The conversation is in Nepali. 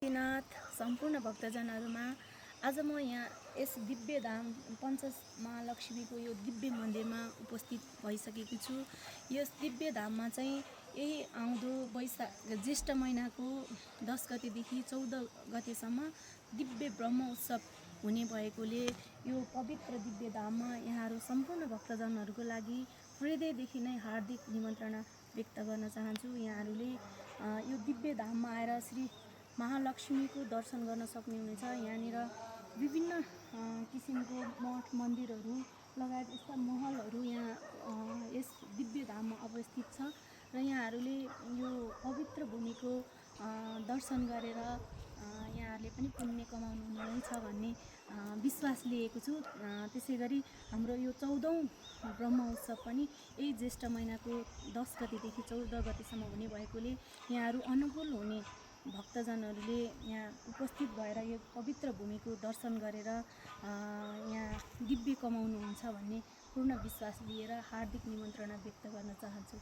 नाथ सम्पूर्ण भक्तजनहरूमा आज म यहाँ यस दिव्यधाम पञ्चस महालक्ष्मीको यो दिव्य मन्दिरमा उपस्थित भइसकेको छु। यस दिव्यधाममा चाहिँ यही आउँदो ज्येष्ठ महिनाको 10 गतेदेखि 14 गतेसम्म दिव्य ब्रह्म उत्सव हुने भएकोले यो पवित्र दिव्यधाममा यहाँहरू सम्पूर्ण भक्तजनहरूको लागि हृदयदेखि नै हार्दिक निमन्त्रणा व्यक्त गर्न चाहन्छु। यहाँहरूले यो दिव्यधाममा आएर श्री महालक्ष्मीको दर्शन गर्न सक्नुहुनेछ। यहाँनिर विभिन्न किसिमको मठ मन्दिरहरू लगायत यस्ता महलहरू यहाँ यस दिव्यधाममा अवस्थित छ र यहाँहरूले यो पवित्र भूमिको दर्शन गरेर यहाँहरूले पनि पुण्य कमाउनु हुनेछ भन्ने विश्वास लिएको छु। त्यसै गरी हाम्रो यो 14औं ब्रह्म उत्सव पनि यही ज्येष्ठ महिनाको 10 गतेदेखि 14 गतेसम्म हुने भएकोले यहाँहरू अनुकूल हुने भक्तजनहरूले यहाँ उपस्थित भएर यो पवित्र भूमिको दर्शन गरेर यहाँ दिव्य कमाउनुहुन्छ भन्ने पूर्ण विश्वास लिएर हार्दिक निमन्त्रणा व्यक्त गर्न चाहन्छु।